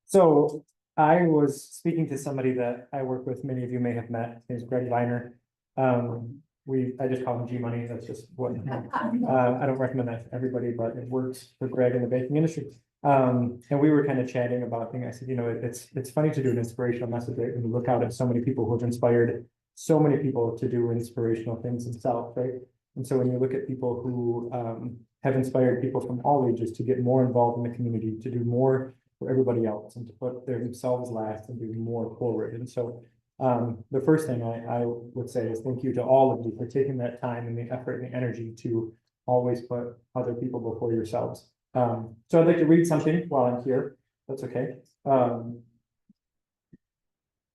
So I was speaking to somebody that I work with, many of you may have met, his name's Greg Viner. I just call him G Money, that's just what, I don't recommend that to everybody, but it works for Greg in the baking industry. And we were kind of chatting about things. I said, it's funny to do an inspirational message right? And look out at so many people who have inspired so many people to do inspirational things themselves, right? And so when you look at people who have inspired people from all ages to get more involved in the community, to do more for everybody else and to put themselves last and do more forward. And so the first thing I would say is thank you to all of you for taking that time and the effort and the energy to always put other people before yourselves. So I'd like to read something while I'm here. That's okay.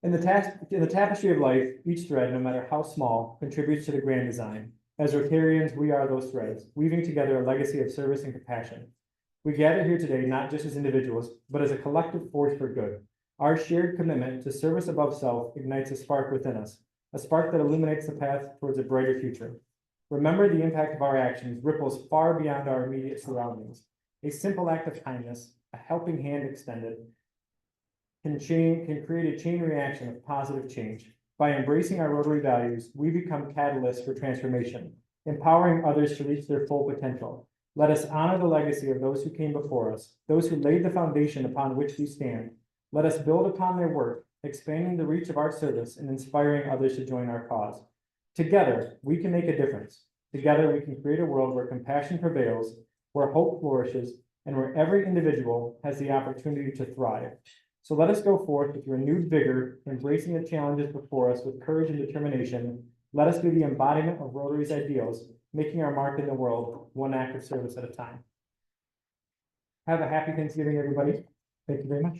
In the tapestry of life, each thread, no matter how small, contributes to the grand design. As Rotarians, we are those threads, weaving together a legacy of service and compassion. We gather here today not just as individuals, but as a collective force for good. Our shared commitment to service above self ignites a spark within us, a spark that illuminates the path towards a brighter future. Remember, the impact of our actions ripples far beyond our immediate surroundings. A simple act of kindness, a helping hand extended, can create a chain reaction of positive change. By embracing our Rotary values, we become catalysts for transformation, empowering others to reach their full potential. Let us honor the legacy of those who came before us, those who laid the foundation upon which we stand. Let us build upon their work, expanding the reach of our service and inspiring others to join our cause. Together, we can make a difference. Together, we can create a world where compassion prevails, where hope flourishes, and where every individual has the opportunity to thrive. So let us go forth with renewed vigor, embracing the challenges before us with courage and determination. Let us be the embodiment of Rotary's ideals, making our mark in the world, one act of service at a time. Have a happy Thanksgiving, everybody. Thank you very much.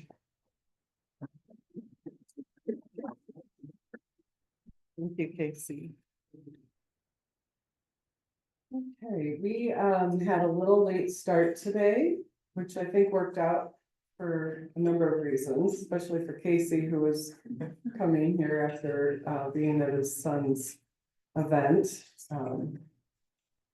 Thank you, Casey. Okay, we had a little late start today, which I think worked out for a number of reasons, especially for Casey, who was coming here after being at his son's event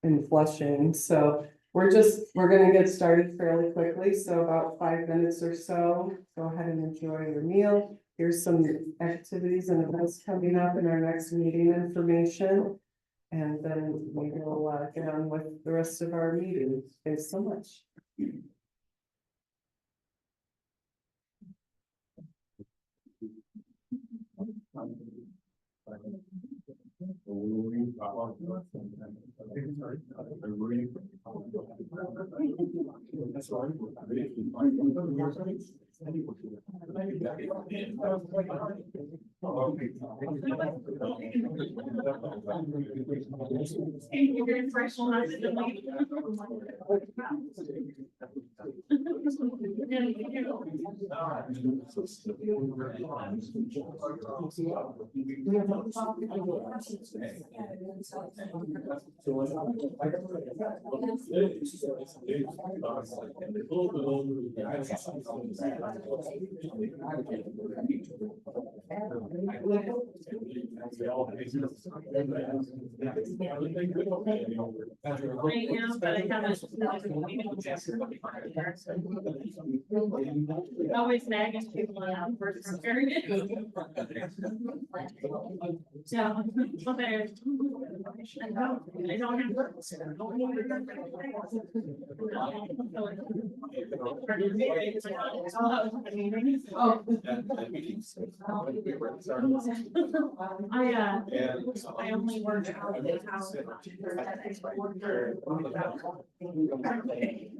in Flushing. So we're gonna get started fairly quickly. So about 5 minutes or so, go ahead and enjoy your meal. Here's some activities and events coming up in our next meeting information. And then we will get on with the rest of our meeting. Thanks so much. Always nagging people on first. So, I don't I only work out of the house.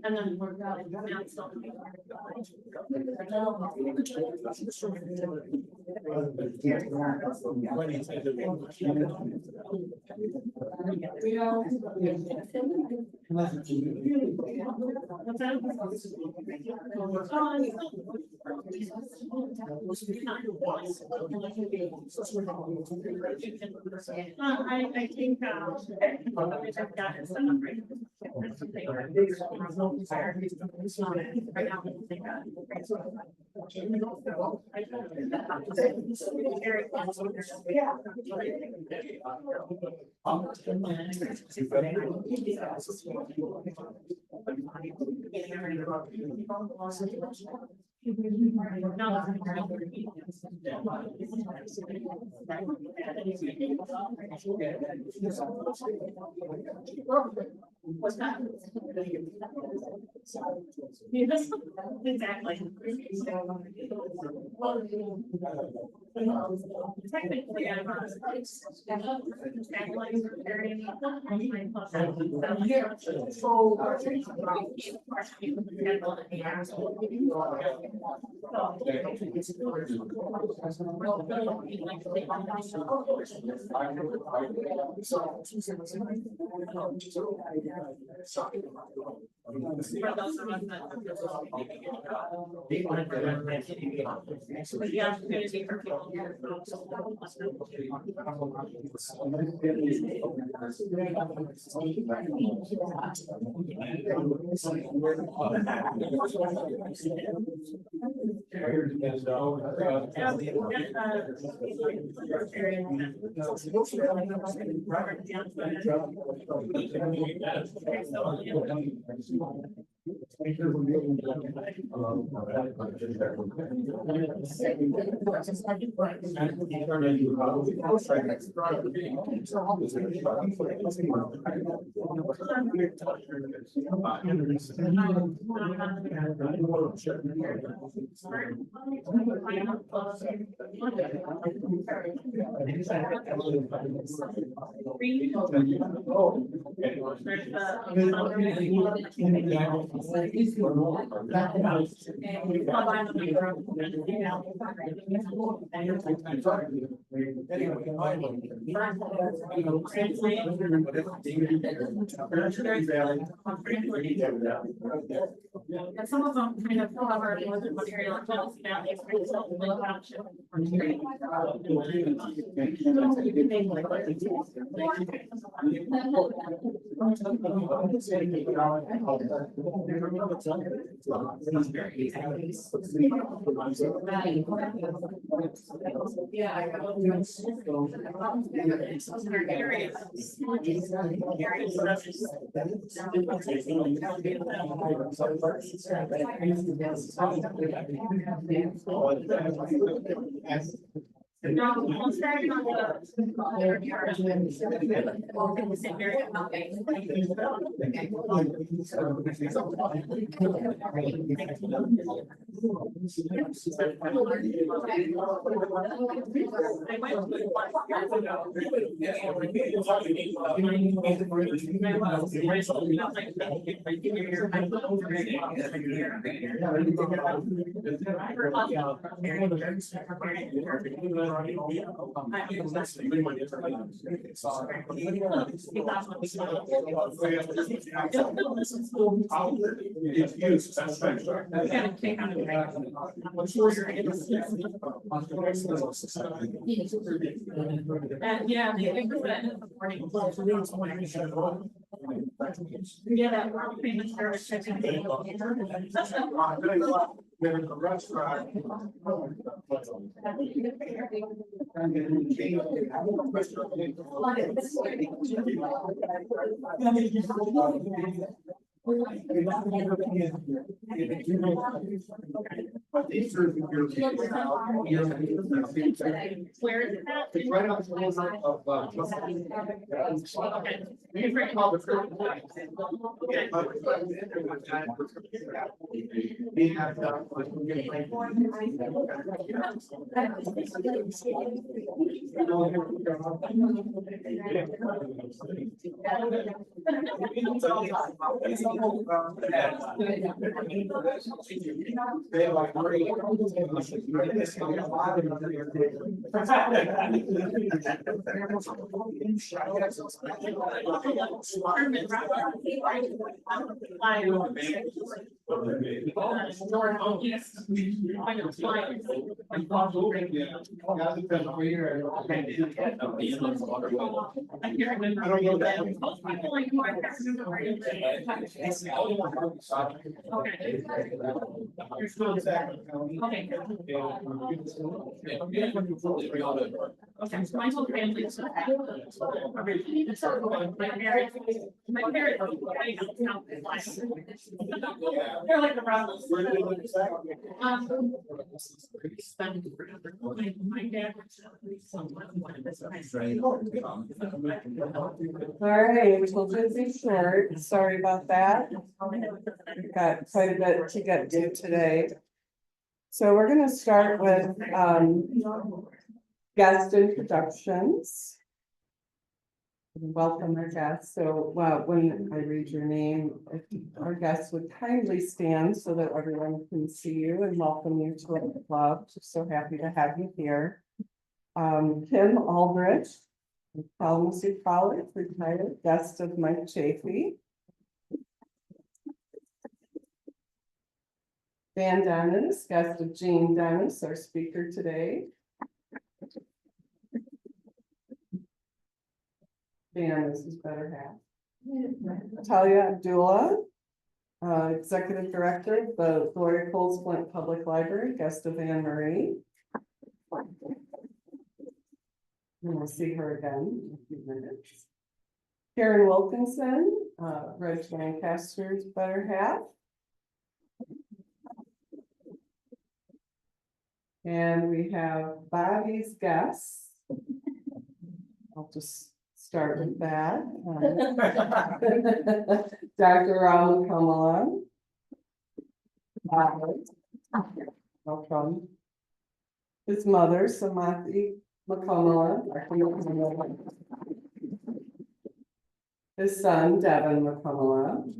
And then work out in I think I've got it set up right What's that? Yes, exactly. Technically, I'm not. And some of them kind of cover the material tells about the experience of the township. Yeah, yeah, that world famous service. Where is it at? It's right on the corner of, Okay. You're right. we have, Okay, so my whole family is originally, my parents, They're like the brothers. My dad. All right, we'll just be short. Sorry about that. We've got quite a bit to get to today. So we're gonna start with guest introductions. Welcome our guests. So when I read your name, if our guests would kindly stand so that everyone can see you and welcome you to our club. Just so happy to have you here. Kim Aldrich, Kalamazoo College, retired guest of Mike Chafee. Dan Dennis, guest of Jean Dennis, our speaker today. Dan is his better half. Talia Abdullah, executive director of the Gloria Coles Flint Public Library, guest of Anne Marie. And we'll see her again in a few minutes. Karen Wilkinson, Reg Lancaster's better half. And we have Bobby's guests. I'll just start with that. Dr. Rama Kamala. Welcome. His mother, Samathi Makamala. His son, Devin Makamala.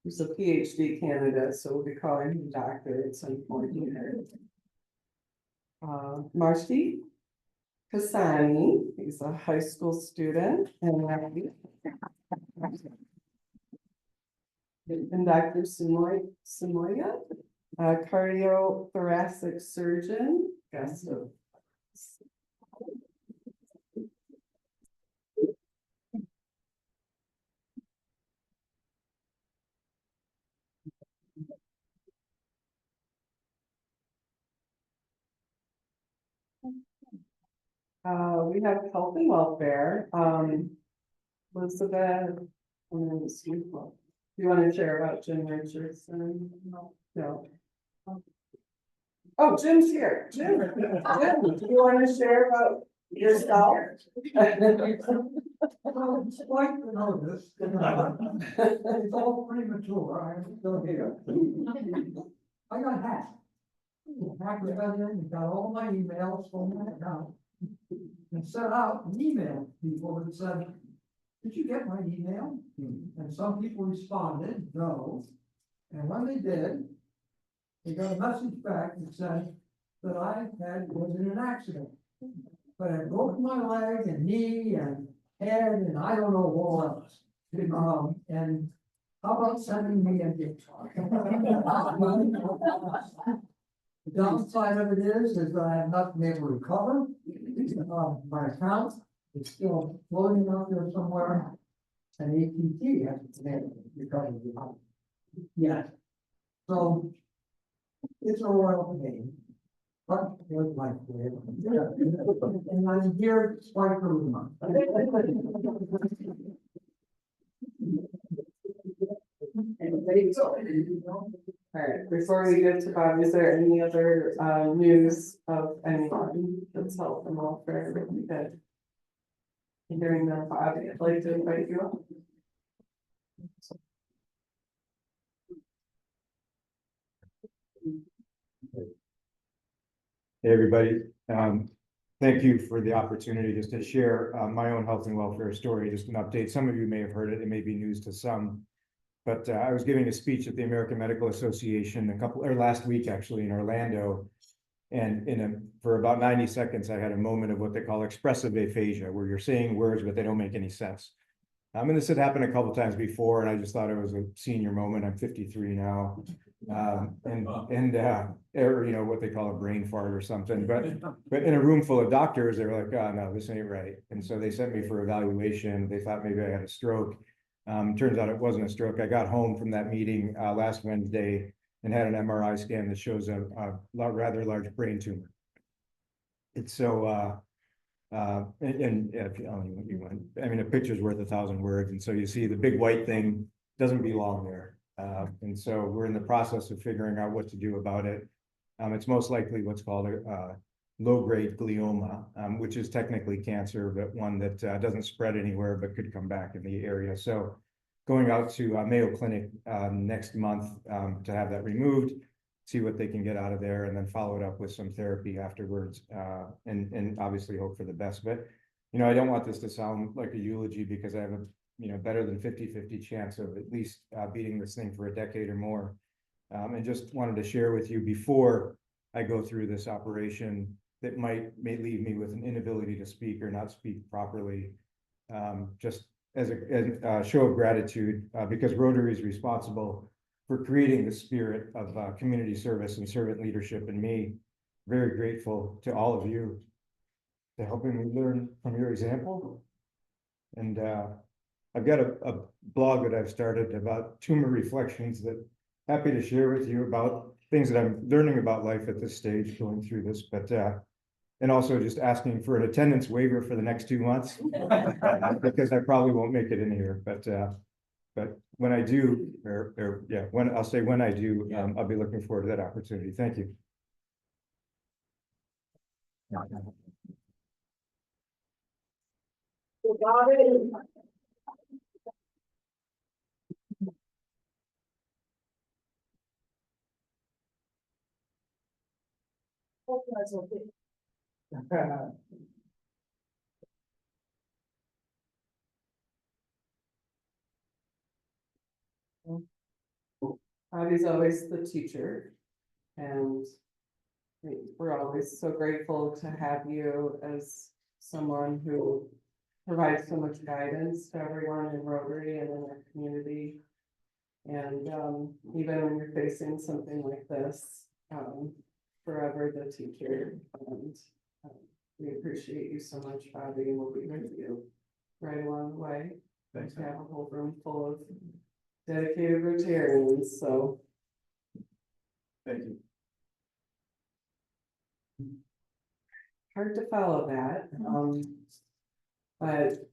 He's a PhD candidate, so we'll be calling him doctor at some point here. Marcy Kasani, he's a high school student and Dr. Samoya, cardiothoracic surgeon, guest of. We have health and welfare, Elizabeth, and then Steve. Do you want to share about Jim Richardson? No. Oh, Jim's here. Jim, do you want to share about yourself? Well, it's quite the notice. It's all premature. I'm still here. I got hacked. Hacked everything and got all my emails from my account. And sent out an email to people that said, did you get my email? And some people responded, no. And when they did, they got a message back that said that I was in an accident. But I broke my leg and knee and head and I don't know what else. And how about sending me a gift card? The downside of it is that I have not been able to recover. My account is still floating out there somewhere. And AT&T hasn't been able to recover the account yet. So it's a royal pain. But it's like, and I'm here quite for the month. All right, before we get to Bob, is there any other news of anyone that's health and welfare that we did? Hearing that, Bob, I'd like to invite you up. Hey, everybody. Thank you for the opportunity just to share my own health and welfare story, just an update. Some of you may have heard it. It may be news to some. But I was giving a speech at the American Medical Association last week, actually, in Orlando. And for about 90 seconds, I had a moment of what they call expressive aphasia, where you're saying words, but they don't make any sense. And this had happened a couple of times before, and I just thought it was a senior moment. I'm 53 now. Or, you know, what they call a brain fart or something. But in a room full of doctors, they were like, oh, no, this ain't right. And so they sent me for evaluation. They thought maybe I had a stroke. Turns out it wasn't a stroke. I got home from that meeting last Wednesday and had an MRI scan that shows a rather large brain tumor. It's so, and if you want, I mean, a picture's worth 1,000 words. And so you see the big white thing doesn't belong there. And so we're in the process of figuring out what to do about it. It's most likely what's called a low-grade glioma, which is technically cancer, but one that doesn't spread anywhere but could come back in the area. So going out to Mayo Clinic next month to have that removed, see what they can get out of there, and then follow it up with some therapy afterwards, and obviously hope for the best. But, you know, I don't want this to sound like a eulogy, because I have a, you know, better than 50-50 chance of at least beating this thing for a decade or more. And just wanted to share with you before I go through this operation that may leave me with an inability to speak or not speak properly, just as a show of gratitude, because Rotary is responsible for creating the spirit of community service and servant leadership in me. Very grateful to all of you to helping me learn from your example. And I've got a blog that I've started about tumor reflections that happy to share with you about things that I'm learning about life at this stage going through this, but and also just asking for an attendance waiver for the next 2 months because I probably won't make it in here, but when I do, when I do, I'll be looking forward to that opportunity. Thank you. Bobby's always the teacher, and we're always so grateful to have you as someone who provides so much guidance to everyone in Rotary and in our community. And even when you're facing something like this, forever the teacher. And we appreciate you so much, Bobby, and we'll be with you right along the way. Thanks. We have a whole room full of dedicated Rotarians, so. Thank you. Hard to follow that, but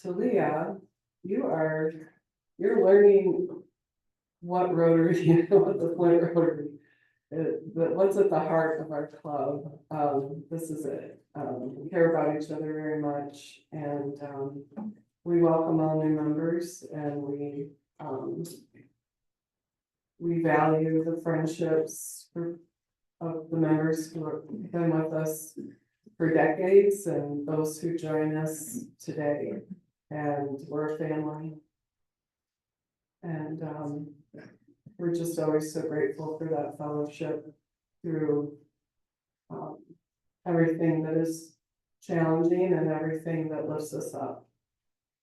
Talia, you're learning what Rotary, what the Flint Rotary, what's at the heart of our club. This is it. We care about each other very much, and we welcome all new members, and we value the friendships of the members who have been with us for decades and those who join us today. And we're a family. And we're just always so grateful for that fellowship through everything that is challenging and everything that lifts us up.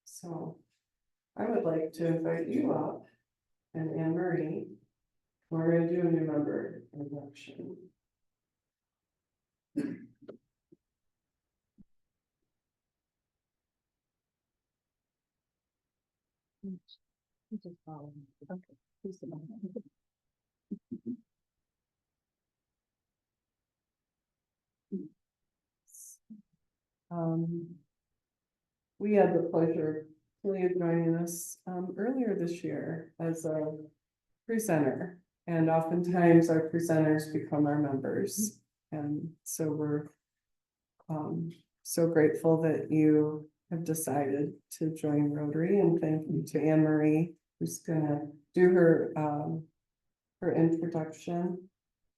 So I would like to invite you up, and Anne Marie. We're going to do a new member induction. We had the pleasure of Talia joining us earlier this year as a presenter, and oftentimes our presenters become our members, and so we're so grateful that you have decided to join Rotary, and thank you to Anne Marie, who's gonna do her introduction.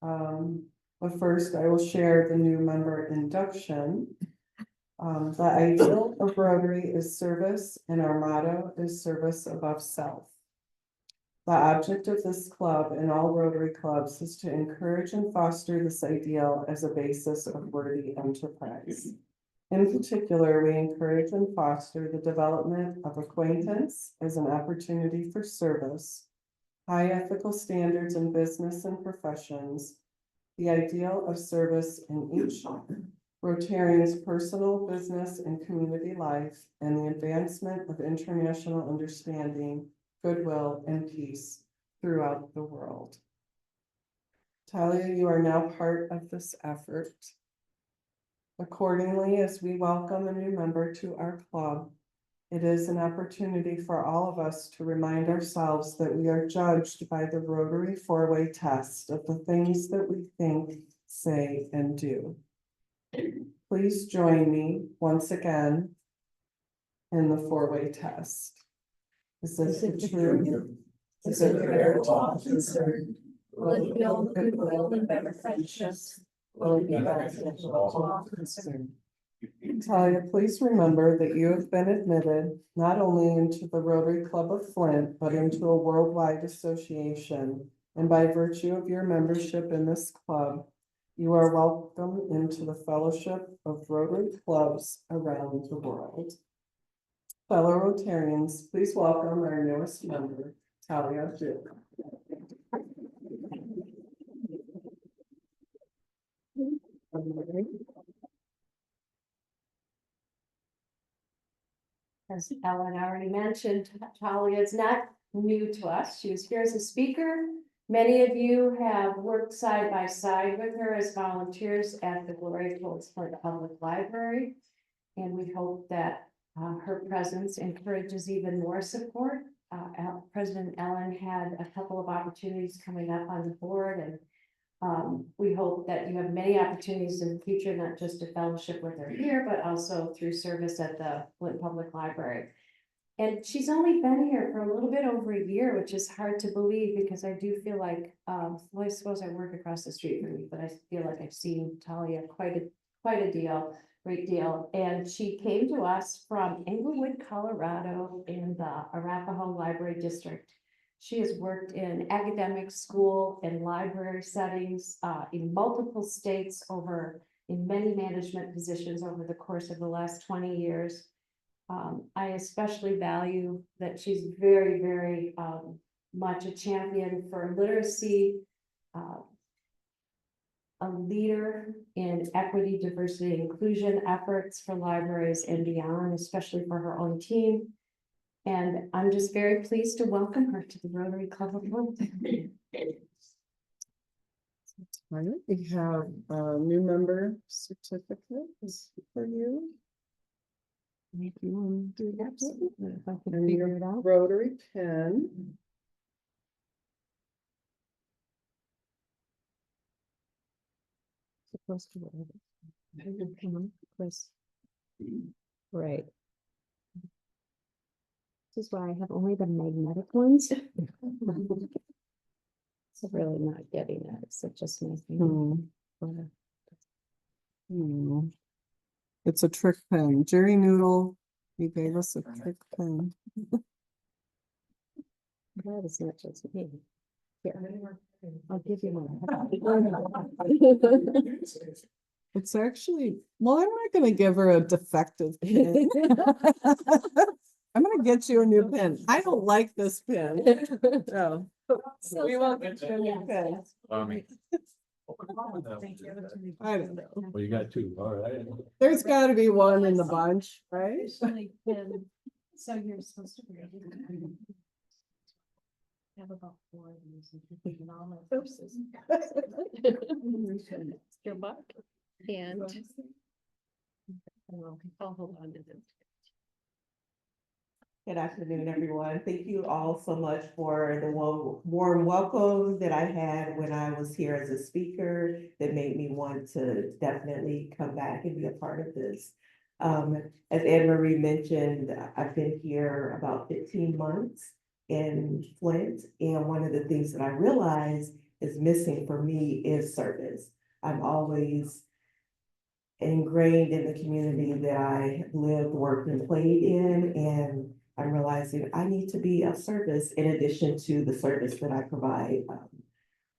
But first I will share the new member induction. The ideal of Rotary is service, and our motto is service above self. The object of this club and all Rotary clubs is to encourage and foster this ideal as a basis of worthy enterprise. In particular, we encourage and foster the development of acquaintance as an opportunity for service, high ethical standards in business and professions, the ideal of service in each Rotarian's personal, business, and community life, and the advancement of international understanding, goodwill, and peace throughout the world. Talia, you are now part of this effort. Accordingly, as we welcome a new member to our club, It is an opportunity for all of us to remind ourselves that we are judged by the Rotary four-way test of the things that we think, say, and do. Please join me once again in the four-way test. Is this the truth? Is it fair to all concerned? Will it build goodwill and better friendships? Will it be beneficial to all concerned? Talia, please remember that you have been admitted not only into the Rotary Club of Flint, but into a worldwide association. And by virtue of your membership in this club, you are welcome into the fellowship of Rotary clubs around the world. Fellow Rotarians, please welcome our newest member, Talia Duke. As Ellen already mentioned, Talia is not new to us. She was here as a speaker. Many of you have worked side by side with her as volunteers at the Glory Towards Flint Public Library. And we hope that her presence encourages even more support. President Ellen had a couple of opportunities coming up on the board, and we hope that you have many opportunities in the future, not just to fellowship with her here, but also through service at the Flint Public Library. And she's only been here for a little bit over a year, which is hard to believe because I do feel like, well, I suppose I work across the street from you, but I feel like I've seen Talia quite a great deal. And she came to us from Englewood, Colorado in the Arapahoe Library District. She has worked in academic school and library settings in multiple states in many management positions over the course of the last 20 years. I especially value that she's very, very much a champion for literacy, a leader in equity, diversity, and inclusion efforts for libraries and beyond, especially for her own team. And I'm just very pleased to welcome her to the Rotary Club of Flint. All right, we have a new member certificate for you. If you want to do that, If I can and figure your it out. Rotary pin. Supposed to. Chris. Right. This is why I have only the magnetic ones. So really not getting that, it's just my thing. It's a trick pen. Jerry Noodle, he gave us a trick pen. That is not just me. Here, I'll give you one. It's actually, well, I'm not gonna give her a defective pen. I'm gonna get you a new pen. I don't like this pen. No. So we won't get you a new pen. I don't know. Well, you got two, all right. There's gotta be one in the bunch, right? So you're supposed to have about 4 of these and all my purses. Your buck and I'll hold on to this. Good afternoon, everyone. Thank you all so much for the warm welcome that I had when I was here as a speaker that made me want to definitely come back and be a part of this. As Anne Marie mentioned, I've been here about 15 months in Flint, and one of the things that I realized is missing for me is service. I'm always ingrained in the community that I have lived, worked, and played in, and I'm realizing I need to be of service in addition to the service that I provide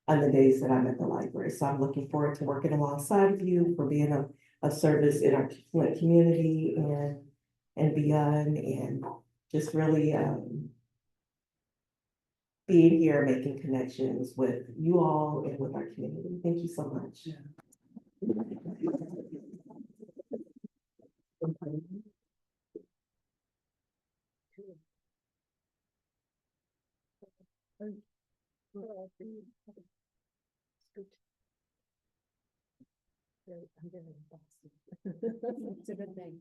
on the days that I'm at the library. So I'm looking forward to working alongside of you for being a service in our Flint community and beyond, and just really being here, making connections with you all and with our community. Thank you so much. It's a good thing.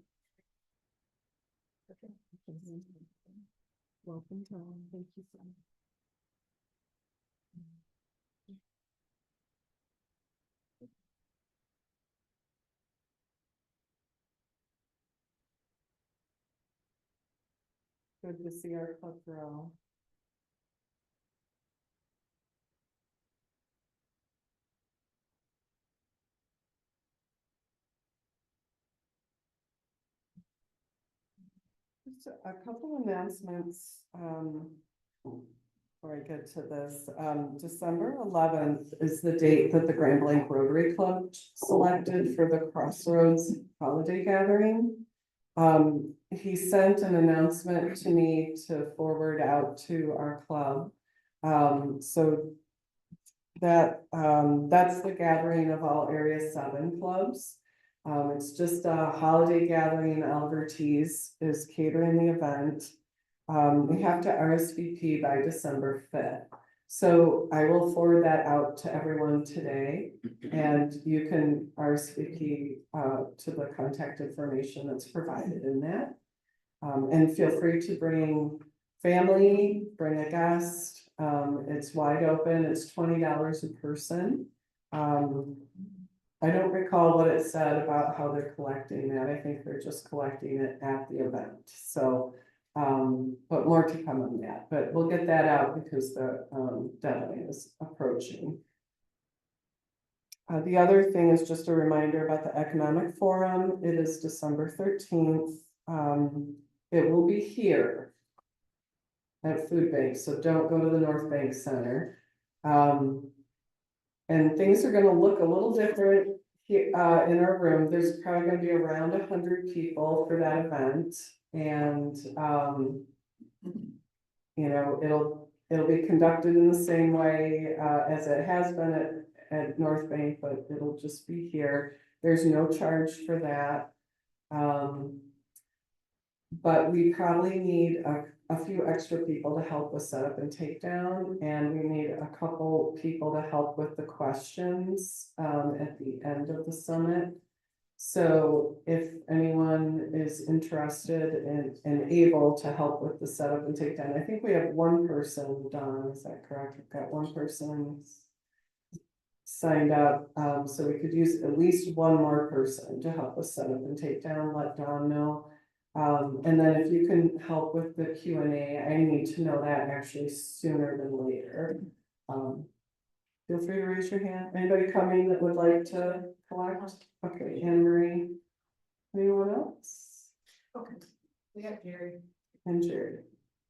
Welcome, Tom. Thank you so much. Good to see our club grow. Just a couple announcements, before I get to this, December 11th is the date that the Grand Blanc Rotary Club selected for the Crossroads Holiday Gathering. He sent an announcement to me to forward out to our club. So that's the gathering of all Area 7 clubs. It's just a holiday gathering. Oliver Tees is catering the event. We have to RSVP by December 5th. So I will forward that out to everyone today, and you can RSVP to the contact information that's provided in that. And feel free to bring family, bring a guest. It's wide open. It's $20 a person. I don't recall what it said about how they're collecting that. I think they're just collecting it at the event. So, but more to come on that, but we'll get that out because the deadline is approaching. The other thing is just a reminder about the Economic Forum. It is December 13th. It will be here at Food Bank, so don't go to the North Bank Center. And things are gonna look a little different here, in our room. There's probably gonna be around 100 people for that event. And, you know, it'll be conducted in the same way, as it has been at North Bank, but it'll just be here. There's no charge for that. But we probably need a few extra people to help with setup and takedown, and we need a couple people to help with the questions at the end of the summit. So if anyone is interested and able to help with the setup and takedown, I think we have one person, Dawn, is that correct? We've got one person signed up, so we could use at least one more person to help us set up and takedown, let Dawn know. And then if you can help with the Q&A, I need to know that actually sooner than later. Feel free to raise your hand. Anybody coming that would like to collect? Okay, Anne Marie. Anyone else? Okay, we got Jerry. And Jerry.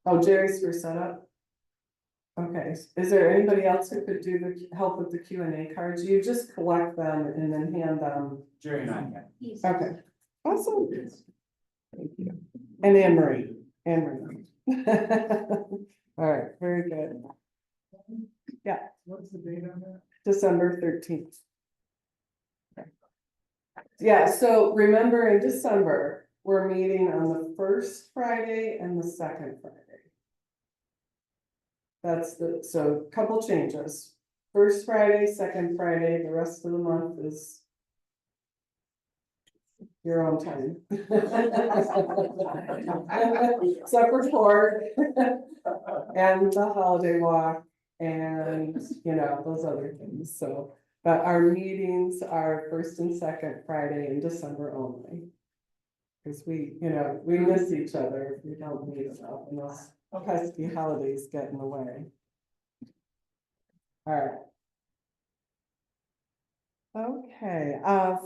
Oh, Jerry's for setup. Okay, is there anybody else who could do the help with the Q&A cards? You just collect them and then hand them. Jerry and I. Okay, awesome. Thank you. And Anne Marie. Anne Marie. All right, very good. Yeah. What's the date on that? December 13th. Yeah, so remember in December, we're meeting on the first Friday and the second Friday. That's so a couple changes. First Friday, second Friday, the rest of the month is your own time. Except for court and the holiday walk and, you know, those other things, so. But our meetings are first and second Friday in December only. Cause we, you know, we miss each other if we don't meet enough and those pesky holidays get in the way. All right. Okay,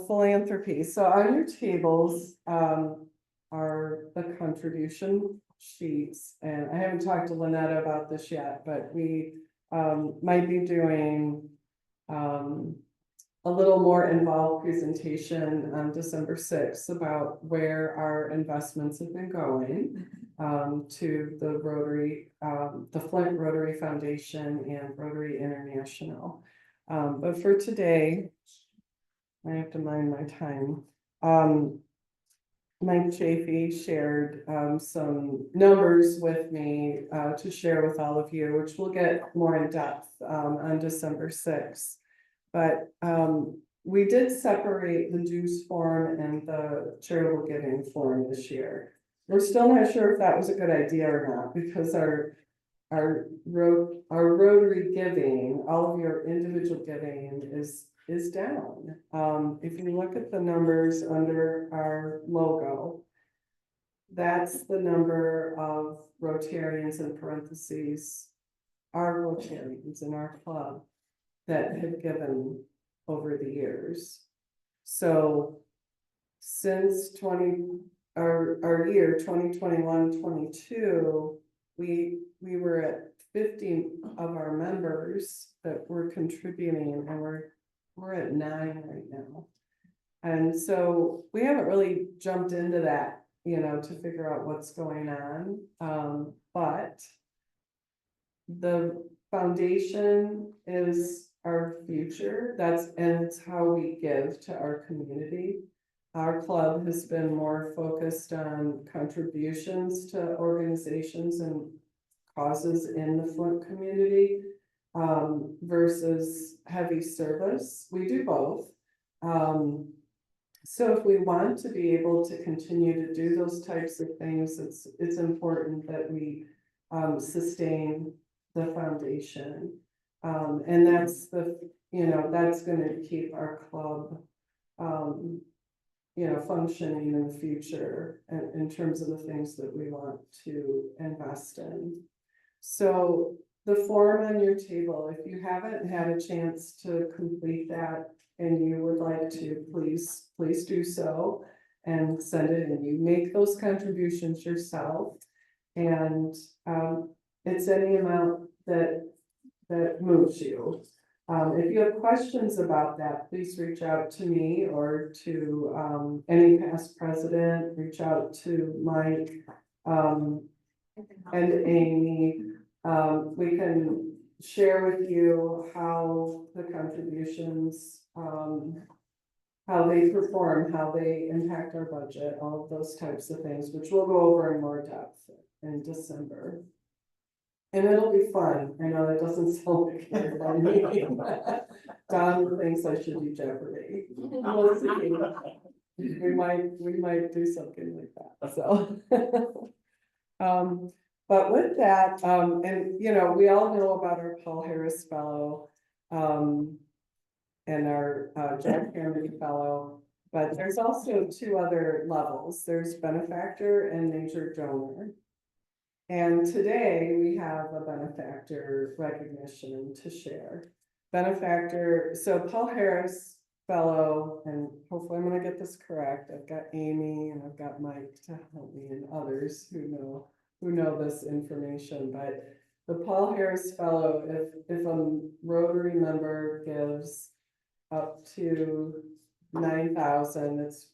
philanthropy. So on your tables, are the contribution sheets, and I haven't talked to Lynetta about this yet, but we, might be doing, a little more involved presentation on December 6th about where our investments have been going, to the Rotary, the Flint Rotary Foundation and Rotary International. But for today, I have to mind my time. Mike Chafee shared some numbers with me to share with all of you, which we'll get more in depth on December 6th. But we did separate the dues form and the charitable giving form this year. we're still not sure if that was a good idea or not, because our Rotary giving, all of your individual giving is down. If you look at the numbers under our logo, that's the number of Rotarians in parentheses, our Rotarians in our club that have given over the years. So since our year 2021-22, we were at 50 of our members that were contributing, and we're at 9 right now. And so we haven't really jumped into that, to figure out what's going on. But the foundation is our future. And it's how we give to our community. Our club has been more focused on contributions to organizations and causes in the Flint community, versus heavy service. We do both. So if we want to be able to continue to do those types of things, it's important that we sustain the foundation. And that's that's gonna keep our club functioning in the future in terms of the things that we want to invest in. So the form on your table, if you haven't had a chance to complete that and you would like to, please do so and send it in. You make those contributions yourself, and it's any amount that moves you. If you have questions about that, please reach out to me or to any past president, reach out to Mike and Amy. We can share with you how the contributions, how they perform, how they impact our budget, all of those types of things, which we'll go over in more depth in December. And it'll be fun. I know that doesn't sound like a fun meeting. Don thinks I should do Jeopardy. We'll see. We might do something like that, so. But with that, and we all know about our Paul Harris Fellow, and our Jack Cameron Fellow, but there's also 2 other levels. There's benefactor and major donor. And today we have a benefactor recognition to share. Benefactor, so Paul Harris Fellow, and hopefully I'm gonna get this correct. I've got Amy and I've got Mike to help me, and others who know this information. But the Paul Harris Fellow, if a Rotary member gives up to 9,000, it's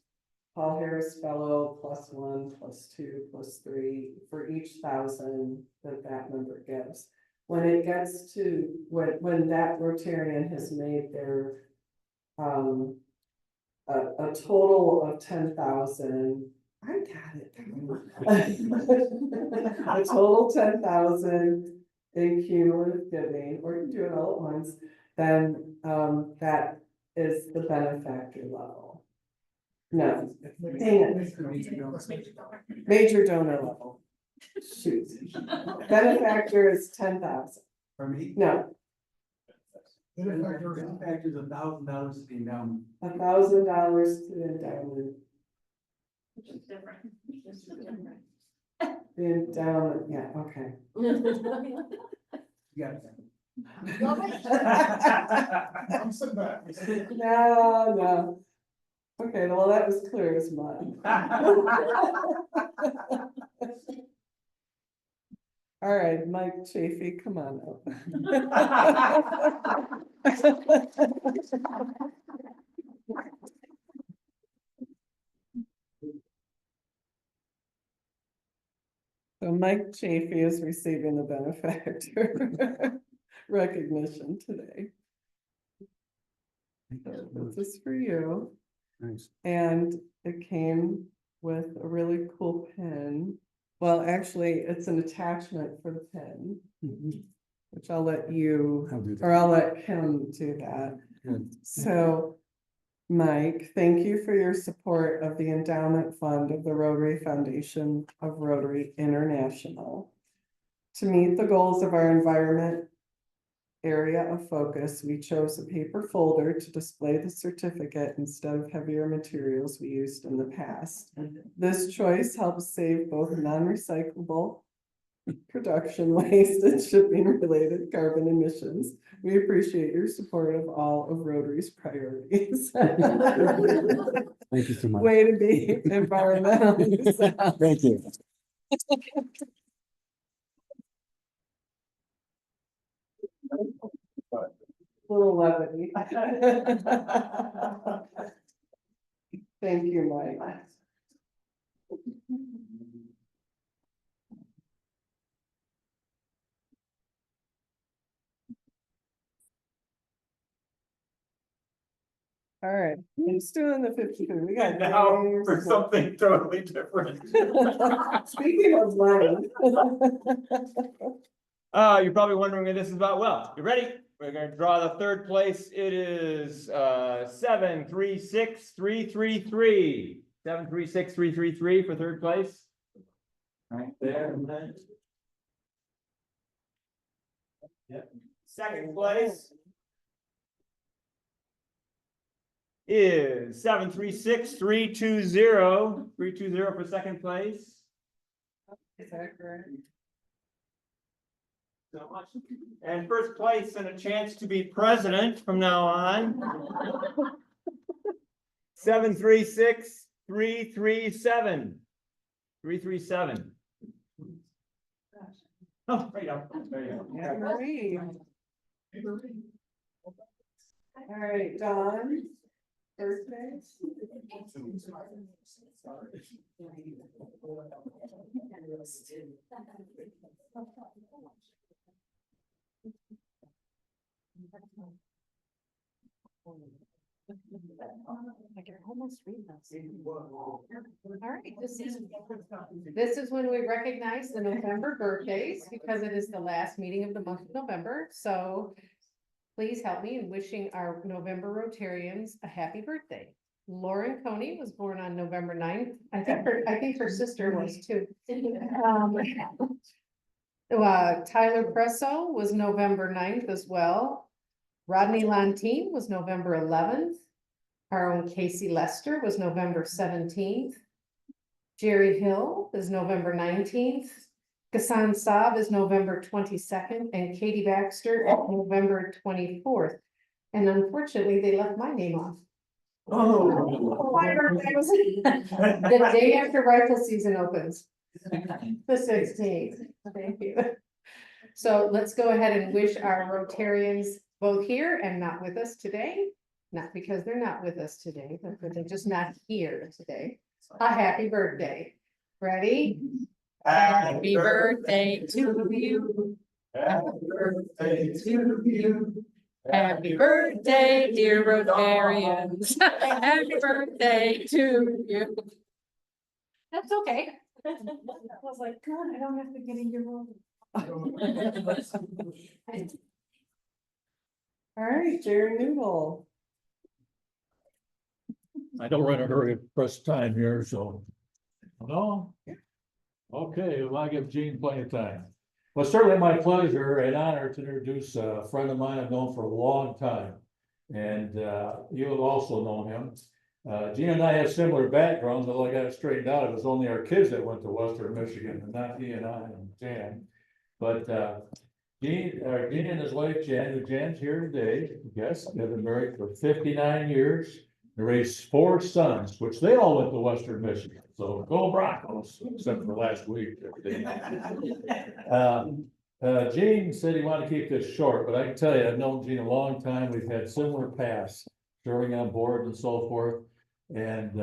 Paul Harris Fellow +1, +2, +3 for each 1,000 that member gives. When it gets to when that Rotarian has made their a total of 10,000, I got it. A total 10,000 in cumulative giving, or you can do it all at once, then that is the benefactor level. No, dang it. Major donor level. Shoot. Benefactor is 10,000. For me, No, benefactor is $1,000 to the endowment. $1,000 to the endowment. Which is different. The endowment, yeah, okay. You got it. I'm sitting back. No. Okay, well, that was clear as mud. All right, Mike Chafee, come on up. So Mike Chafee is receiving the benefactor recognition today. This is for you. Nice. And it came with a really cool pin. Well, actually, it's an attachment for the pin, which I'll let you, I'll do that. or I'll let him do that. Good. So Mike, thank you for your support of the endowment fund of the Rotary Foundation of Rotary International. To meet the goals of our environment area of focus, we chose a paper folder to display the certificate instead of heavier materials we used in the past. This choice helps save both non-recyclable production waste and shipping related carbon emissions. We appreciate your support of all of Rotary's priorities. Thank you so much. Way to be environmentally sound. Thank you. Little levity. Thank you, Mike. All right, who's doing the 50? We got Now Dave. for something totally different. Speaking of land. You're probably wondering what this is about. Well, you ready? We're gonna draw the third place. It is 736,333. 736,333 for third place. Right there. Yep. Second place is 736,320. 320 for second place. Is that correct? So much. And first place and a chance to be president from now on. 736,337. 337. Oh, there you go. There you go. Yeah, Marie. All right, Dawn. First base. I can almost read this. All right, this is when we recognize the November birthdays because it is the last meeting of the month of November. So please help me in wishing our November Rotarians a happy birthday. Lauren Coney was born on November 9th. I think her sister was too. Tyler Presso was November 9th as well. Rodney Lantine was November 11th. Our own Casey Lester was November 17th. Jerry Hill is November 19th. Kassan Saab is November 22nd, and Katie Baxter is November 24th. And unfortunately, they left my name off. Oh. My birthday was the day after rifle season opens. The 16th. Thank you. So let's go ahead and wish our Rotarians both here and not with us today. Not because they're not with us today, but they're just not here today. A happy birthday. Ready? Happy birthday to you. Happy birthday to you. Happy birthday, dear Rotarians. Happy birthday to you. That's okay. I was like, God, I don't have to get in your room. All right, Jerry Noodle. I don't run a very pressed time here, so. No? Okay, well, I give Gene plenty of time. Well, certainly my pleasure and honor to introduce a friend of mine I've known for a long time. And you have also known him. Gene and I have similar backgrounds, although I got it straightened out. It was only our kids that went to Western Michigan and not he and I and Jan. But Gene and his wife Jan, who Jan's here today, yes, they've been married for 59 years. They raised 4 sons, which they all went to Western Michigan. So go Broncos, except for last week. Gene said he wanted to keep this short, but I can tell you, I've known Gene a long time. We've had similar paths, serving on boards and so forth. And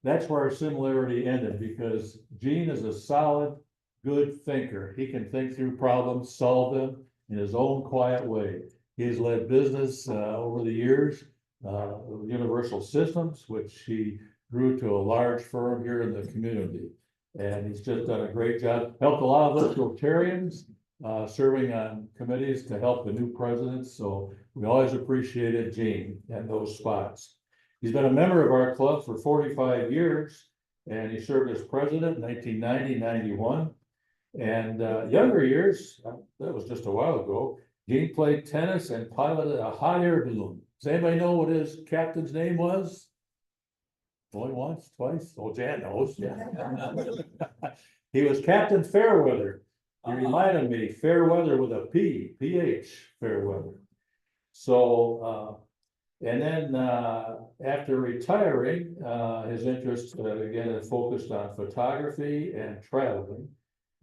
that's where our similarity ended, because Gene is a solid, good thinker. He can think through problems, solve them in his own quiet way. He's led business over the years. Universal Systems, which he grew to a large firm here in the community. And he's just done a great job, helped a lot of us Rotarians, serving on committees to help the new presidents. So we always appreciated Gene and those spots. He's been a member of our club for 45 years, and he served as president in 1990, 91. And younger years, that was just a while ago, Gene played tennis and piloted a hot air balloon. Does anybody know what his captain's name was? Only once, twice? Oh, Jan knows, yeah. He was Captain Fairweather. He reminded me, Fairweather with a P, PH, Fairweather. So, and then after retiring, his interest again focused on photography and traveling.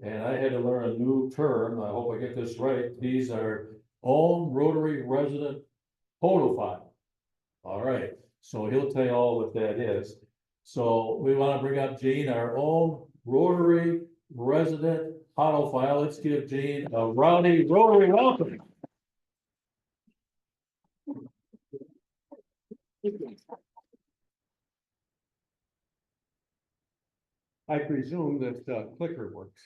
And I had to learn a new term. I hope I get this right. He's our own Rotary resident photophile. All right, so he'll tell you all what that is. So we want to bring up Gene, our own Rotary resident photophile. Let's give Gene a rowdy Rotary welcome. I presume that clicker works.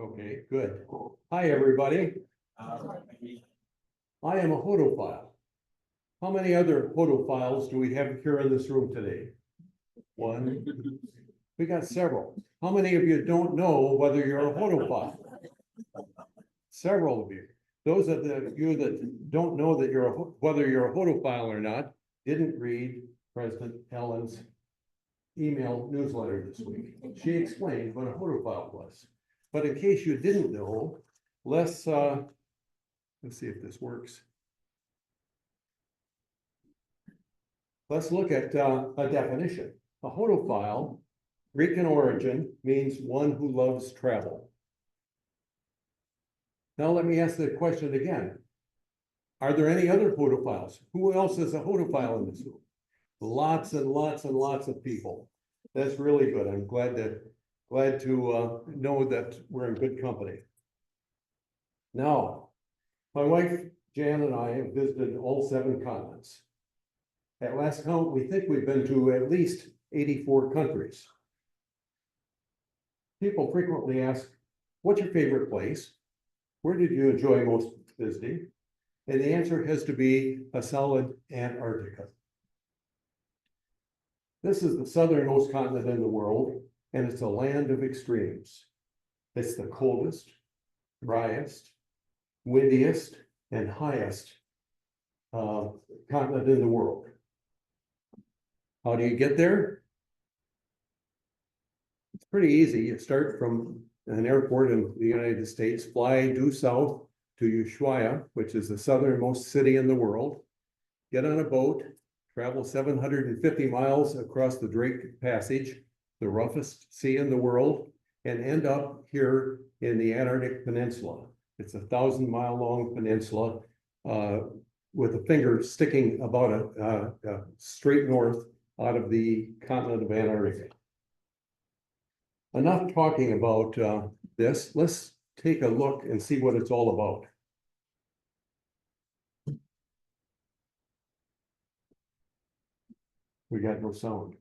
Okay, good. Hi, everybody. I am a photophile. How many other photophiles do we have here in this room today? One. We got several. How many of you don't know whether you're a photophile? Several of you. Those of you that don't know that whether you're a photophile or not, didn't read President Ellen's email newsletter this week. She explained what a photophile was. But in case you didn't know, let's see if this works. Let's look at a definition. A photophile, Greek in origin, means one who loves travel. Now let me ask the question again. Are there any other photophiles? Who else is a photophile in this room? Lots and lots and lots of people. That's really good. I'm glad to know that we're in good company. Now, my wife Jan and I have visited all 7 continents. At last count, we think we've been to at least 84 countries. People frequently ask, what's your favorite place? Where did you enjoy most visiting? And the answer has to be a solid Antarctica. This is the southernmost continent in the world, and it's a land of extremes. It's the coldest, driest, windiest, and highest continent in the world. How do you get there? It's pretty easy. You start from an airport in the United States, fly due south to Ushuaia, which is the southernmost city in the world, get on a boat, travel 750 miles across the Drake Passage, the roughest sea in the world, and end up here in the Antarctic Peninsula. It's a 1,000-mile long peninsula with a finger sticking about a straight north out of the continent of Antarctica. Enough talking about this. Let's take a look and see what it's all about. We got no sound.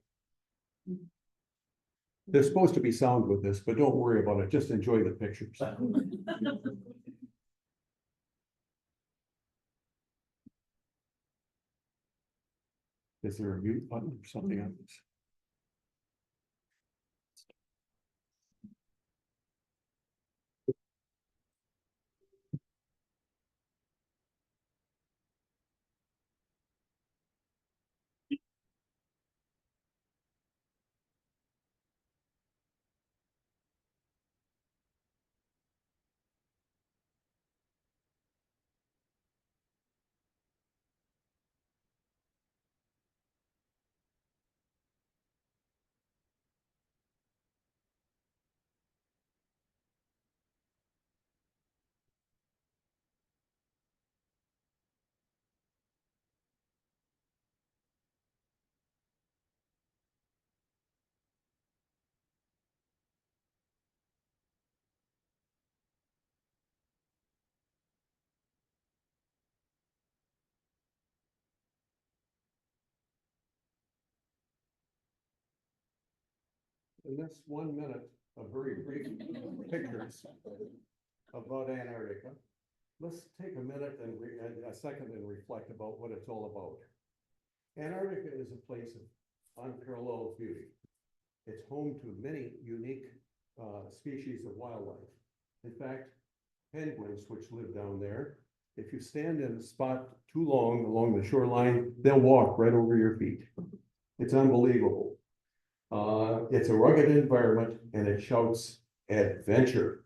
There's supposed to be sound with this, but don't worry about it. Just enjoy the pictures. Is there a mute button or something on this? In this 1 minute of very brief pictures about Antarctica, let's take a minute and a second and reflect about what it's all about. Antarctica is a place of unparalleled beauty. It's home to many unique species of wildlife. In fact, penguins, which live down there, if you stand in a spot too long along the shoreline, they'll walk right over your feet. It's unbelievable. It's a rugged environment and it shouts adventure.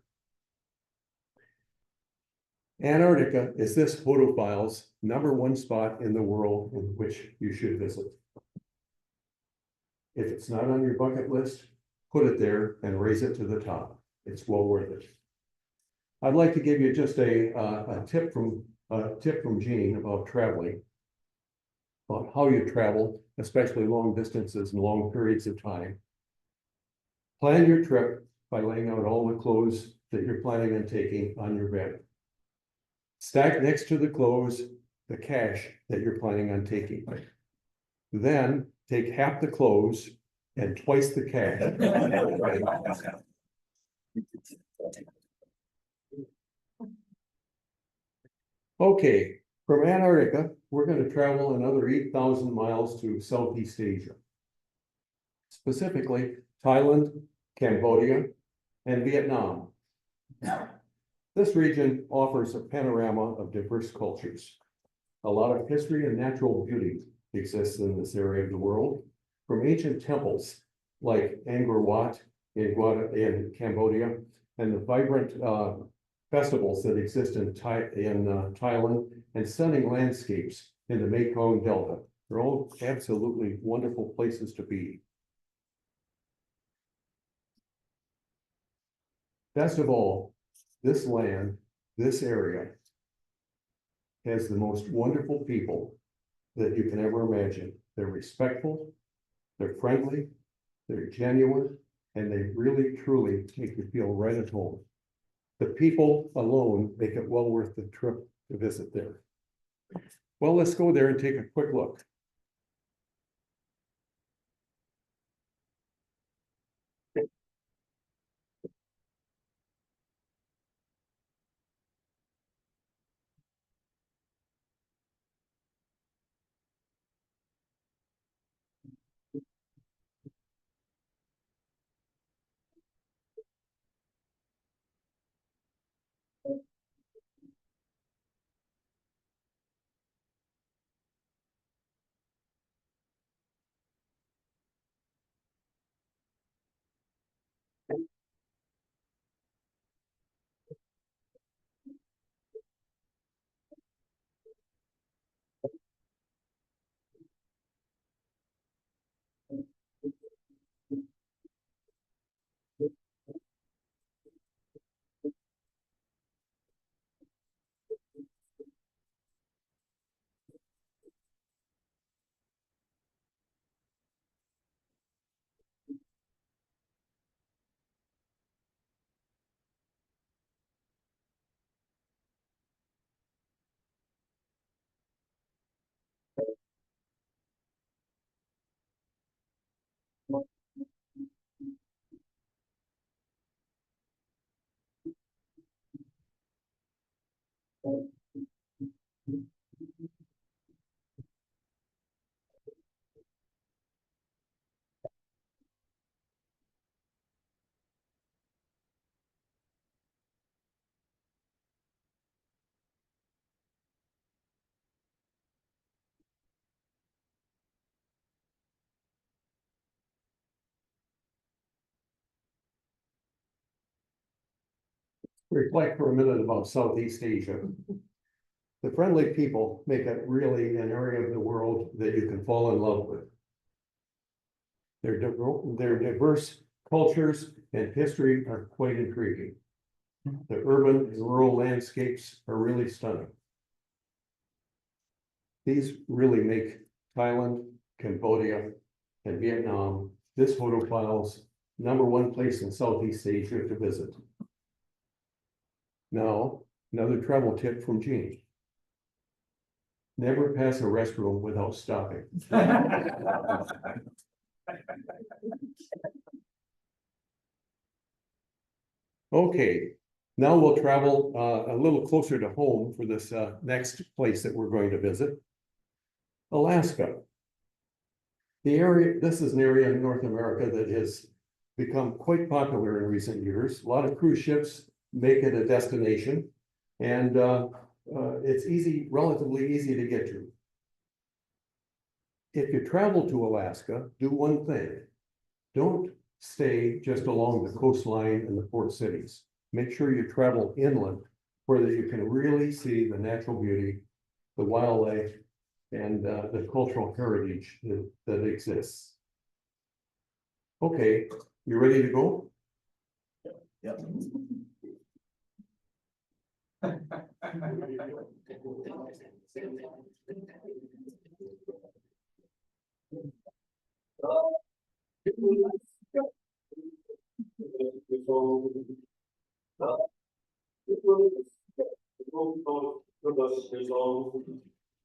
Antarctica is this photophile's #1 spot in the world in which you should visit. If it's not on your bucket list, put it there and raise it to the top. It's well worth it. I'd like to give you just a tip from Jean about traveling. About how you travel, especially long distances and long periods of time. Plan your trip by laying out all the clothes that you're planning on taking on your bed. Stack next to the clothes the cash that you're planning on taking. Then take half the clothes and twice the cash. Okay, from Antarctica, we're going to travel another 8,000 miles to Southeast Asia. Specifically, Thailand, Cambodia, and Vietnam. This region offers a panorama of diverse cultures. A lot of history and natural beauty exists in this area of the world, from ancient temples like Angkor Wat in Cambodia, and the vibrant festivals that exist in Thailand, and stunning landscapes in the Mekong Delta. They're all absolutely wonderful places to be. Best of all, this land, this area, has the most wonderful people that you can ever imagine. They're respectful, they're friendly, they're genuine, and they really, truly make you feel right at home. The people alone make it well worth the trip to visit there. Well, let's go there and take a quick look. Reflect for a minute about Southeast Asia. The friendly people make it really an area of the world that you can fall in love with. Their diverse cultures and history are quite intriguing. The urban and rural landscapes are really stunning. These really make Thailand, Cambodia, and Vietnam this photophile's #1 place in Southeast Asia to visit. Now, another travel tip from Jean. Never pass a restroom without stopping. Okay, now we'll travel a little closer to home for this next place that we're going to visit. Alaska. The area, this is an area in North America that has become quite popular in recent years. A lot of cruise ships make it a destination. And it's easy, relatively easy to get to. If you travel to Alaska, do one thing. Don't stay just along the coastline and the port cities. Make sure you travel inland where that you can really see the natural beauty, the wildlife, and the cultural heritage that exists. Okay, you ready to go? Yep.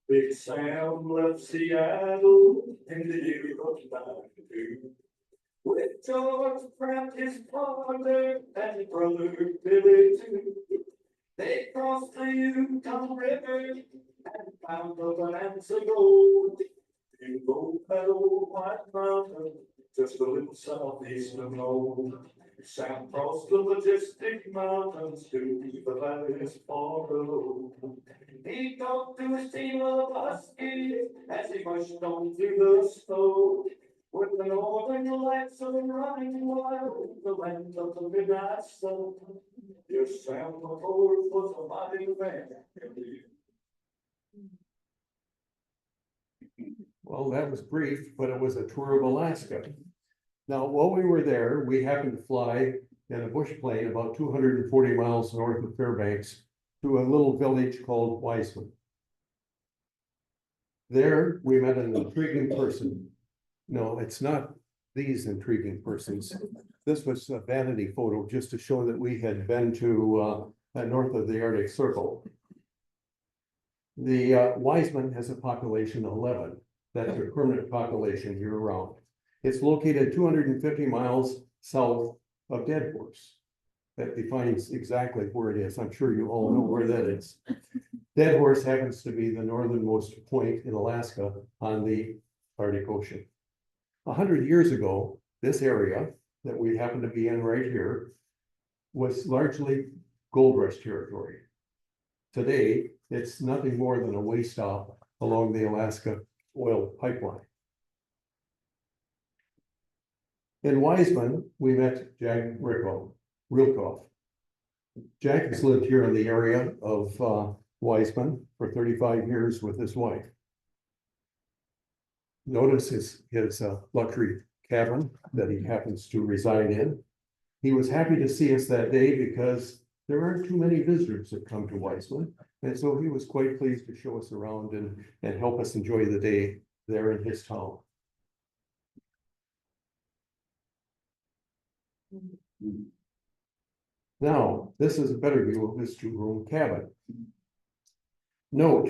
Big Sam left Seattle in the year of 92. With George Pratt, his father, and his brother Billy too. They crossed the Yukon River and found the lands of gold. You go that old white mountain, just a little southeast of Nome. Sam crossed the majestic mountains to the valleys far below. He talked to his team of huskies as he marched on through the snow. With the northern lights of running wild, the land of the midnight sun. Yes, Sam McCord was a mighty man. Well, that was brief, but it was a tour of Alaska. Now, while we were there, we happened to fly in a bush plane about 240 miles north of Fairbanks to a little village called Wiseman. There, we met an intriguing person. No, it's not these intriguing persons. This was a vanity photo just to show that we had been to north of the Arctic Circle. The Wiseman has a population of 11. That's a permanent population year round. It's located 250 miles south of Dead Horse. That defines exactly where it is. I'm sure you all know where that is. Dead Horse happens to be the northernmost point in Alaska on the Arctic Ocean. 100 years ago, this area that we happen to be in right here was largely gold rush territory. Today, it's nothing more than a way stop along the Alaska oil pipeline. In Wiseman, we met Jack Rilkoff. Jack has lived here in the area of Wiseman for 35 years with his wife. Notice his luxury cabin that he happens to reside in. He was happy to see us that day because there aren't too many visitors that come to Wiseman. And so he was quite pleased to show us around and help us enjoy the day there in his town. Now, this is a better view of his two-room cabin. Note,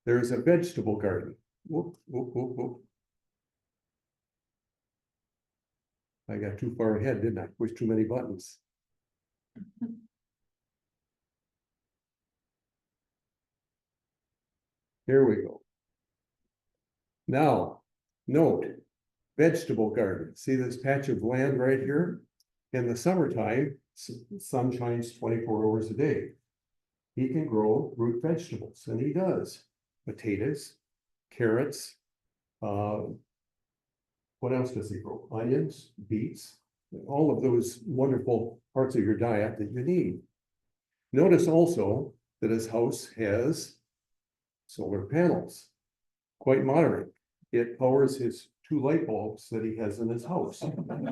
there is a vegetable garden. Whoop, whoop, whoop, whoop. I got too far ahead, didn't I? Pushed too many buttons. Here we go. Now, note, vegetable garden. See this patch of land right here? In the summertime, sun shines 24 hours a day. He can grow root vegetables, and he does. Potatoes, carrots, what else does he grow? Onions, beets, all of those wonderful parts of your diet that you need. Notice also that his house has solar panels, quite modern. It powers his 2 light bulbs that he has in his house.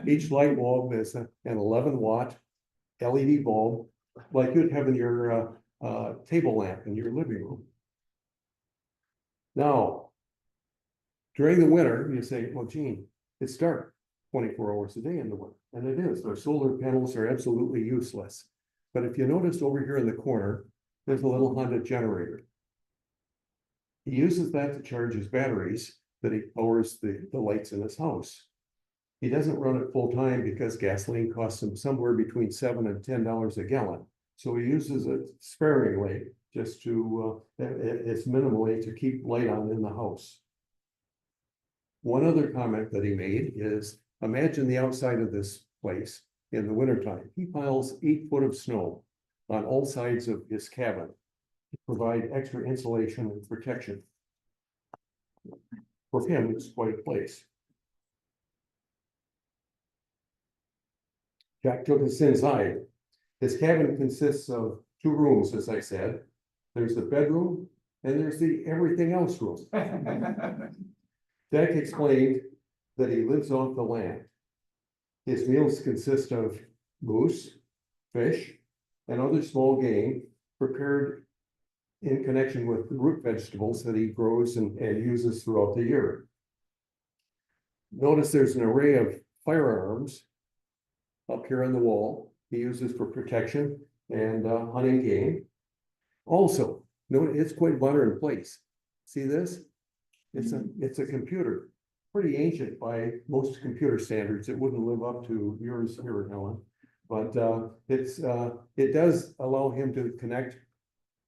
Each light bulb is an 11-watt LED bulb, like you'd have in your table lamp in your living room. Now, during the winter, you say, well, Gene, it's dark 24 hours a day in the winter. And it is. Our solar panels are absolutely useless. But if you notice over here in the corner, there's a little Honda generator. He uses that to charge his batteries that he powers the lights in his house. He doesn't run it full time because gasoline costs him somewhere between $7 and $10 a gallon. So he uses it sparingly, just to, it's minimally to keep light on in the house. One other comment that he made is, imagine the outside of this place in the wintertime. He piles 8 foot of snow on all sides of his cabin to provide extra insulation and protection. For him, it's quite a place. Jack took us inside. His cabin consists of 2 rooms, as I said. There's the bedroom and there's the everything else room. Jack explained that he lives off the land. His meals consist of moose, fish, and other small game prepared in connection with the root vegetables that he grows and uses throughout the year. Notice there's an array of firearms up here on the wall he uses for protection and hunting game. Also, note it's quite a modern place. See this? It's a computer, pretty ancient by most computer standards. It wouldn't live up to yours here, Helen. But it does allow him to connect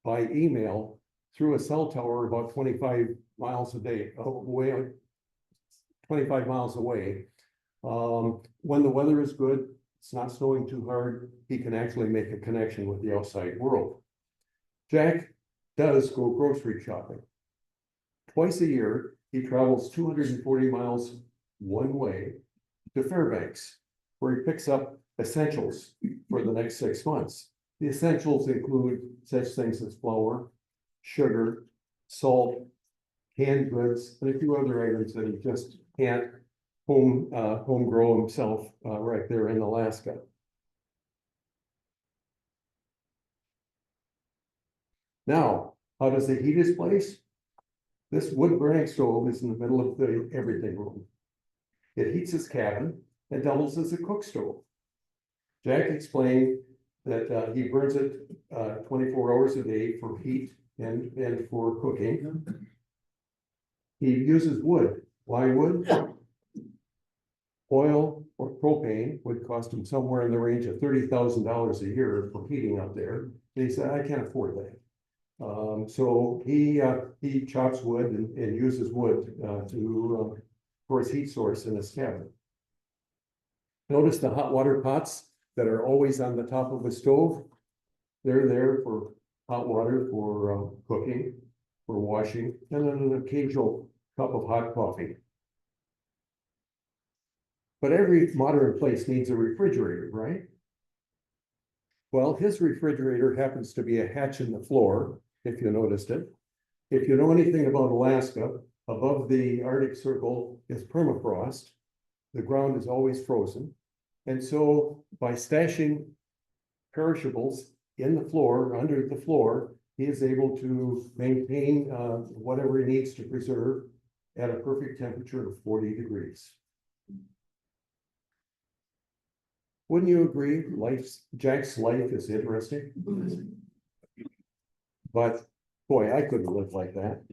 by email through a cell tower about 25 miles away, 25 miles away. When the weather is good, it's not snowing too hard, he can actually make a connection with the outside world. Jack does go grocery shopping. Twice a year, he travels 240 miles one way to Fairbanks, where he picks up essentials for the next 6 months. The essentials include such things as flour, sugar, salt, canned goods, and a few other items that he just can't home grow himself right there in Alaska. Now, how does he heat his place? This wood burning stove is in the middle of the everything room. It heats his cabin and doubles as a cook stove. Jack explained that he burns it 24 hours a day for heat and for cooking. He uses wood. Why wood? Oil or propane would cost him somewhere in the range of $30,000 a year for heating up there. And he said, I can't afford that. So he chops wood and uses wood for his heat source in his cabin. Notice the hot water pots that are always on the top of the stove. They're there for hot water, for cooking, for washing, and then an occasional cup of hot coffee. But every modern place needs a refrigerator, right? Well, his refrigerator happens to be a hatch in the floor, if you noticed it. If you know anything about Alaska, above the Arctic Circle is permafrost. The ground is always frozen. And so by stashing perishables in the floor, under the floor, he is able to maintain whatever he needs to preserve at a perfect temperature of 40 degrees. Wouldn't you agree? Jack's life is interesting. But boy, I couldn't live like that.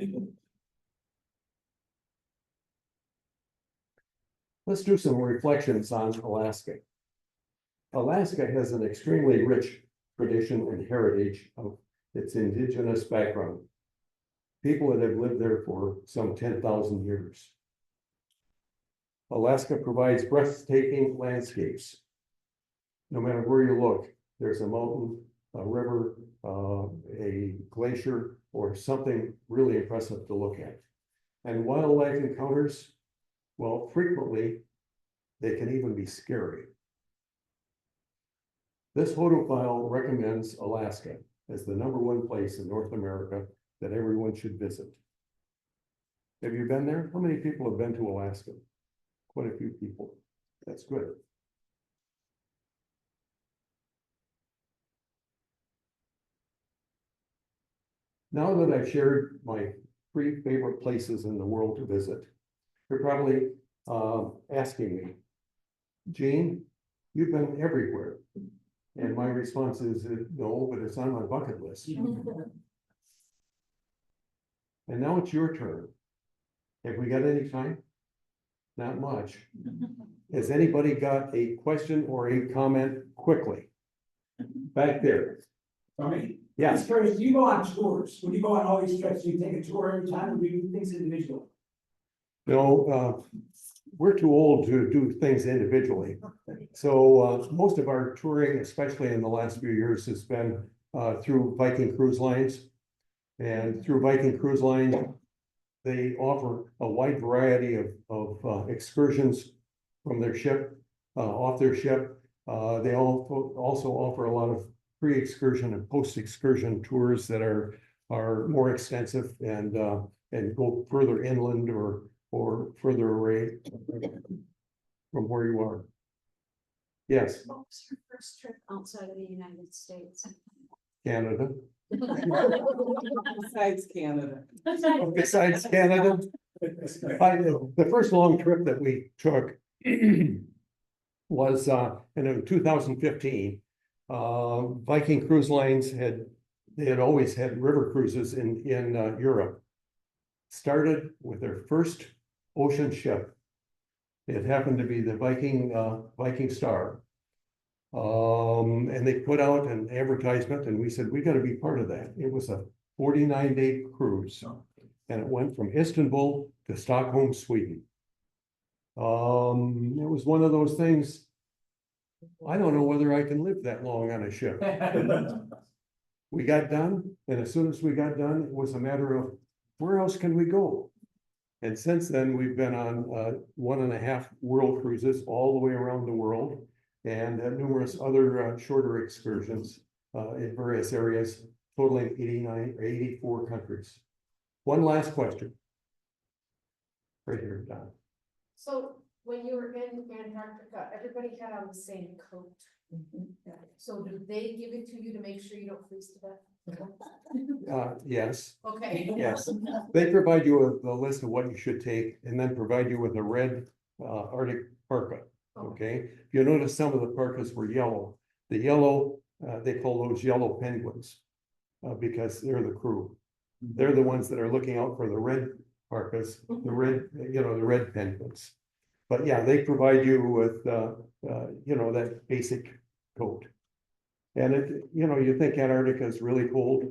Let's do some reflections on Alaska. Alaska has an extremely rich tradition and heritage of its indigenous background. People that have lived there for some 10,000 years. Alaska provides breathtaking landscapes. No matter where you look, there's a mountain, a river, a glacier, or something really impressive to look at. And wildlife encounters, well, frequently, they can even be scary. This photophile recommends Alaska as the #1 place in North America that everyone should visit. Have you been there? How many people have been to Alaska? Quite a few people. That's good. Now that I've shared my 3 favorite places in the world to visit, you're probably asking me, Gene, you've been everywhere. And my response is no, but it's on my bucket list. And now it's your turn. Have we got any time? Not much. Has anybody got a question or a comment quickly? Back there. For me? Yes. I'm curious, you go on tours, when you go on all these trips, you take a tour every time, or do you do things individually? You know, we're too old to do things individually. So most of our touring, especially in the last few years, has been through Viking Cruise Lines. And through Viking Cruise Lines, they offer a wide variety of excursions from their ship, off their ship. They also offer a lot of pre-excursion and post-excursion tours that are more extensive and go further inland or further away from where you are. Yes, What was your first trip outside of the United States? Canada. Besides Canada. Besides Canada, the first long trip that we took was in 2015. Viking Cruise Lines had always had river cruises in Europe. Started with their first ocean ship. It happened to be the Viking Star. And they put out an advertisement and we said, we got to be part of that. It was a 49-day cruise and it went from Istanbul to Stockholm, Sweden. It was one of those things. I don't know whether I can live that long on a ship. We got done, and as soon as we got done, it was a matter of where else can we go? And since then, we've been on 1.5 world cruises all the way around the world and numerous other shorter excursions in various areas, totaling 89 or 84 countries. One last question. Right here, Don. So when you were in Antarctica, everybody had on the same coat. So do they give it to you to make sure you don't freeze to death? Yes, Okay. yes. They provide you with a list of what you should take and then provide you with a red Arctic parka. Okay, if you notice some of the parkas were yellow. The yellow, they call those yellow penguins because they're the crew. They're the ones that are looking out for the red parkas, the red, the red penguins. But yeah, they provide you with, that basic coat. And you think Antarctica is really cold.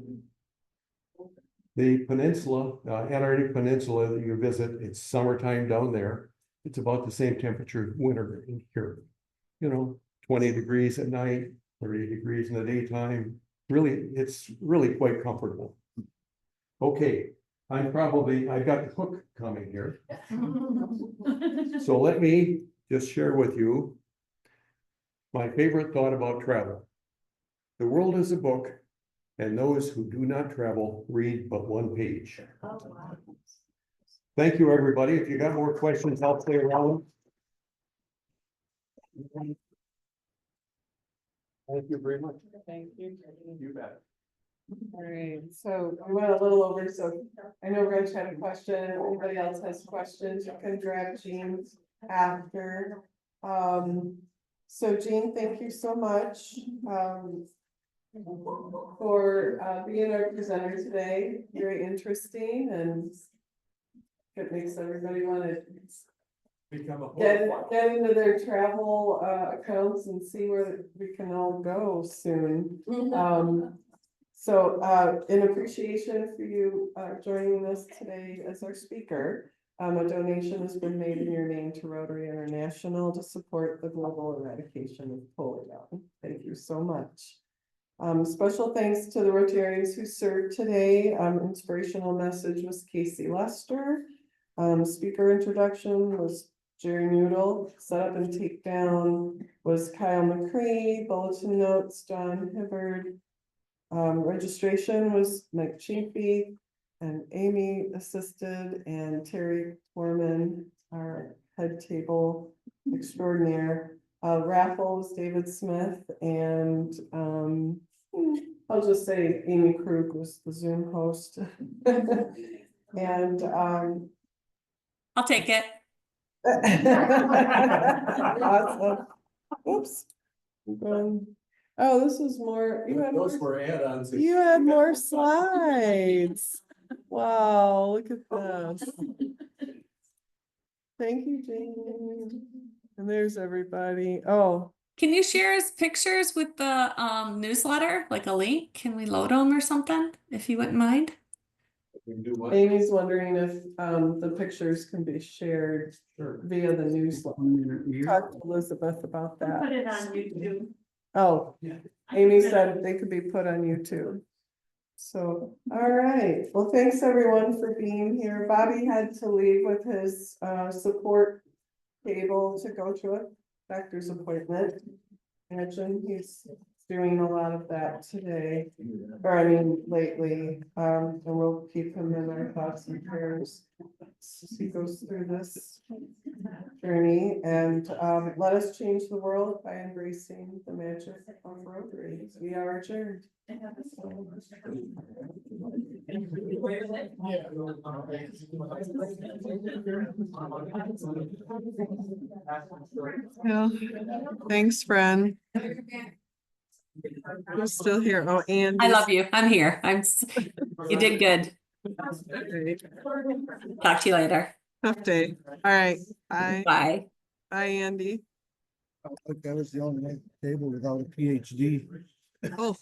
The peninsula, Antarctic Peninsula that you visit, it's summertime down there. It's about the same temperature winter in here. 20 degrees at night, 30 degrees in the daytime. Really, it's really quite comfortable. Okay, I've got the hook coming here. So let me just share with you my favorite thought about travel. The world is a book, and those who do not travel read but one page. Oh, wow. Thank you, everybody. If you got more questions, I'll play around. Thank you very much. Thank you. You bet. All right, so I went a little over, so I know Rich had a question. If anybody else has questions, you can grab Jean after. So Jean, thank you so much for being our presenter today. Very interesting, and it makes everybody want to get into their travel accounts and see where we can all go soon. So in appreciation for you joining us today as our speaker, a donation has been made in your name to Rotary International to support the global eradication of polio. Thank you so much. Special thanks to the Rotarians who served today. Inspirational message was Casey Lester. Speaker introduction was Jerry Noodle. Set up and take down was Kyle McCree. Bulletin notes, John Hibbard. Registration was Mike Chiefy and Amy assisted, and Terry Foreman, our head table extraordinaire. Raffle was David Smith, and I'll just say Amy Krug was the Zoom host. And I'll take it. awesome. Oops. Oh, this is more. Those were add-ons. You had more slides. Wow, look at this. Thank you, Jane. And there's everybody. Oh, Can you share us pictures with the newsletter, like a link? Can we load them or something, if you wouldn't mind? We can do what? Amy's wondering if, the pictures can be shared via the newsletter. Talk to Elizabeth about that. Put it on YouTube. Oh, Amy said they could be put on YouTube. So, all right, well, thanks everyone for being here. Bobby had to leave with his support cable to go to a doctor's appointment. Imagine he's doing a lot of that today, or I mean, lately, and we'll keep him in our thoughts and prayers as he goes through this journey, and let us change the world by embracing the magic of Rotary. We are adjourned. Well, thanks, friend. Who's still here? Oh, Andy. I love you. I'm here. You did good. Talk to you later. Tough day. All right. Bye. Bye. Bye, Andy. I was the only table without a PhD. Oh.